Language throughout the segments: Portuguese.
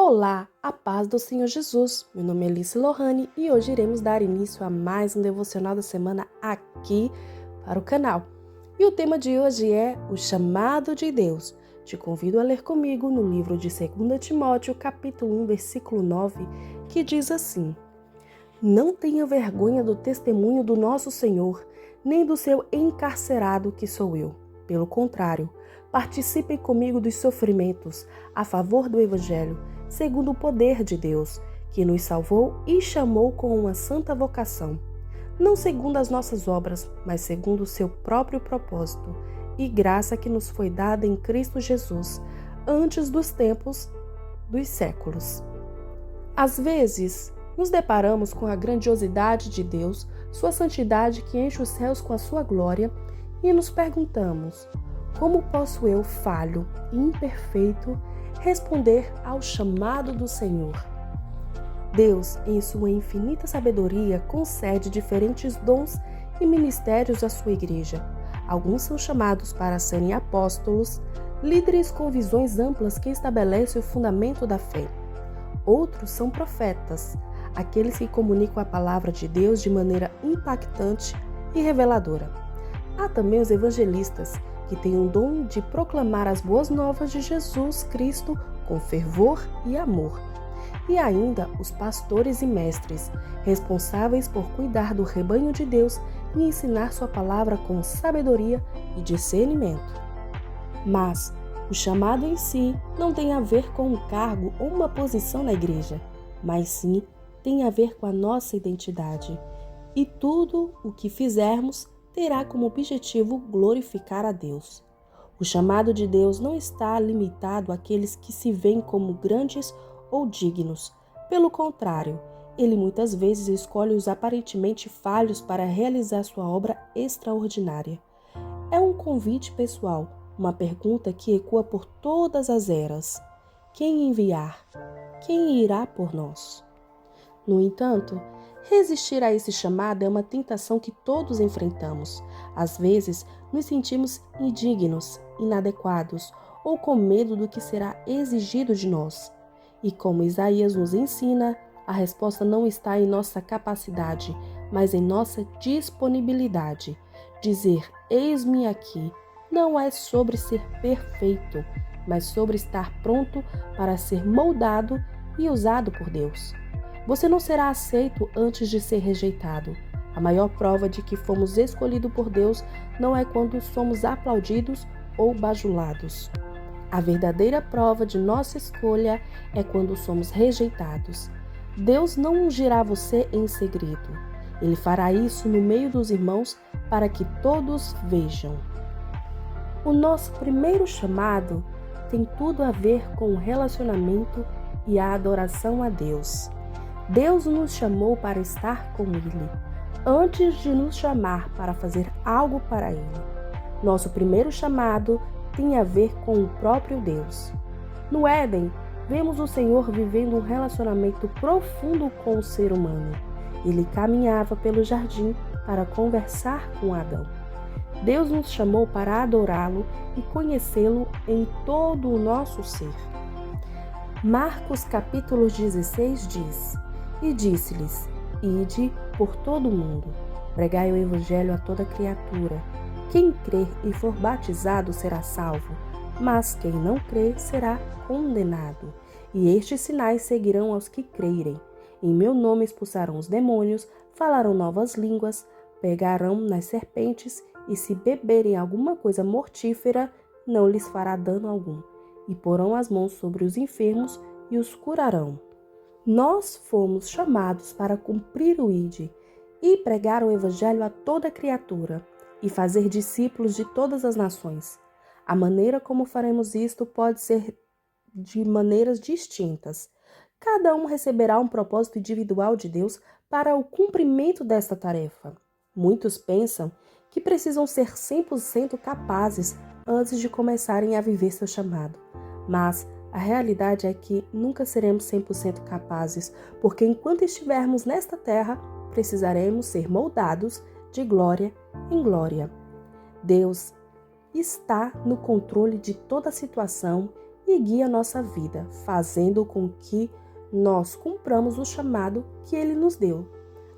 Olá, a paz do Senhor Jesus. Meu nome é Alice Lohane e hoje iremos dar início a mais um devocional da semana aqui para o canal. E o tema de hoje é o chamado de Deus. Te convido a ler comigo no livro de 2 Timóteo, capítulo 1, versículo 9, que diz assim: Não tenha vergonha do testemunho do nosso Senhor, nem do seu encarcerado que sou eu. Pelo contrário, participem comigo dos sofrimentos a favor do Evangelho, segundo o poder de Deus, que nos salvou e chamou com uma santa vocação, não segundo as nossas obras, mas segundo o seu próprio propósito e graça que nos foi dada em Cristo Jesus, antes dos tempos dos séculos. Às vezes, nos deparamos com a grandiosidade de Deus, sua santidade que enche os céus com a sua glória, e nos perguntamos: como posso eu, falho e imperfeito, responder ao chamado do Senhor? Deus, em sua infinita sabedoria, concede diferentes dons e ministérios à sua igreja. Alguns são chamados para serem apóstolos, líderes com visões amplas que estabelecem o fundamento da fé. Outros são profetas, aqueles que comunicam a palavra de Deus de maneira impactante e reveladora. Há também os evangelistas, que têm o dom de proclamar as boas novas de Jesus Cristo com fervor e amor. E ainda os pastores e mestres, responsáveis por cuidar do rebanho de Deus e ensinar sua palavra com sabedoria e discernimento. Mas o chamado em si não tem a ver com um cargo ou uma posição na igreja, mas sim tem a ver com a nossa identidade. E tudo o que fizermos terá como objetivo glorificar a Deus. O chamado de Deus não está limitado àqueles que se veem como grandes ou dignos. Pelo contrário, ele muitas vezes escolhe os aparentemente falhos para realizar sua obra extraordinária. É um convite pessoal, uma pergunta que ecoa por todas as eras. Quem enviar? Quem irá por nós? No entanto, resistir a esse chamado é uma tentação que todos enfrentamos. Às vezes, nos sentimos indignos, inadequados ou com medo do que será exigido de nós. E como Isaías nos ensina, a resposta não está em nossa capacidade, mas em nossa disponibilidade. Dizer, eis-me aqui, não é sobre ser perfeito, mas sobre estar pronto para ser moldado e usado por Deus. Você não será aceito antes de ser rejeitado. A maior prova de que fomos escolhidos por Deus não é quando somos aplaudidos ou bajulados. A verdadeira prova de nossa escolha é quando somos rejeitados. Deus não ungirá você em segredo. Ele fará isso no meio dos irmãos para que todos vejam. O nosso primeiro chamado tem tudo a ver com o relacionamento e a adoração a Deus. Deus nos chamou para estar com Ele, antes de nos chamar para fazer algo para Ele. Nosso primeiro chamado tem a ver com o próprio Deus. No Éden, vemos o Senhor vivendo um relacionamento profundo com o ser humano. Ele caminhava pelo jardim para conversar com Adão. Deus nos chamou para adorá-lo e conhecê-lo em todo o nosso ser. Marcos capítulo 16 diz: E disse-lhes, ide por todo o mundo, pregai o evangelho a toda criatura. Quem crer e for batizado será salvo, mas quem não crer será condenado. E estes sinais seguirão aos que crerem. Em meu nome expulsarão os demônios, falarão novas línguas, pegarão nas serpentes, e se beberem alguma coisa mortífera, não lhes fará dano algum. E porão as mãos sobre os enfermos e os curarão. Nós fomos chamados para cumprir o ide e pregar o evangelho a toda criatura e fazer discípulos de todas as nações. A maneira como faremos isto pode ser de maneiras distintas. Cada um receberá um propósito individual de Deus para o cumprimento desta tarefa. Muitos pensam que precisam ser 100% capazes antes de começarem a viver seu chamado. Mas a realidade é que nunca seremos 100% capazes, porque enquanto estivermos nesta terra, precisaremos ser moldados de glória em glória. Deus está no controle de toda a situação e guia nossa vida, fazendo com que nós cumpramos o chamado que Ele nos deu.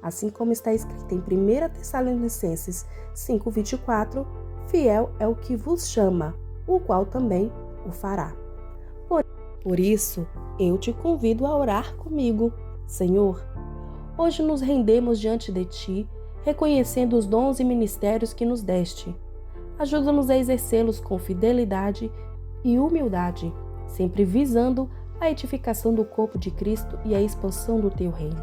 Assim como está escrito em 1 Tessalonicenses 5:24, fiel é o que vos chama, o qual também o fará. Por isso, eu te convido a orar comigo. Senhor, hoje nos rendemos diante de Ti, reconhecendo os dons e ministérios que nos deste. Ajuda-nos a exercê-los com fidelidade e humildade, sempre visando a edificação do corpo de Cristo e a expansão do Teu reino.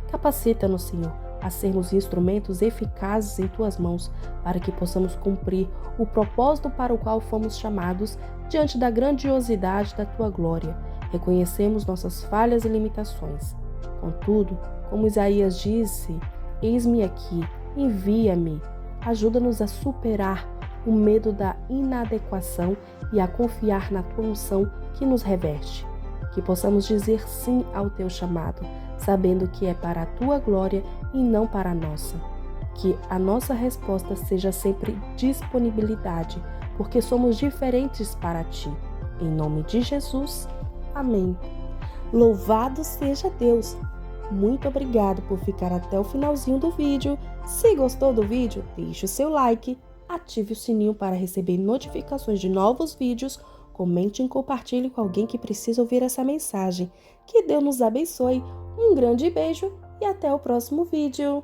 Capacita-nos, Senhor, a sermos instrumentos eficazes em Tuas mãos, para que possamos cumprir o propósito para o qual fomos chamados diante da grandiosidade da Tua glória. Reconhecemos nossas falhas e limitações. Contudo, como Isaías disse, eis-me aqui, envia-me. Ajuda-nos a superar o medo da inadequação e a confiar na Tua unção que nos reveste. Que possamos dizer sim ao Teu chamado, sabendo que é para a Tua glória e não para a nossa. Que a nossa resposta seja sempre disponibilidade, porque somos diferentes para Ti. Em nome de Jesus, amém. Louvado seja Deus! Muito obrigado por ficar até o finalzinho do vídeo. Se gostou do vídeo, deixe o seu like, ative o sininho para receber notificações de novos vídeos, comente e compartilhe com alguém que precisa ouvir essa mensagem. Que Deus nos abençoe, um grande beijo e até o próximo vídeo.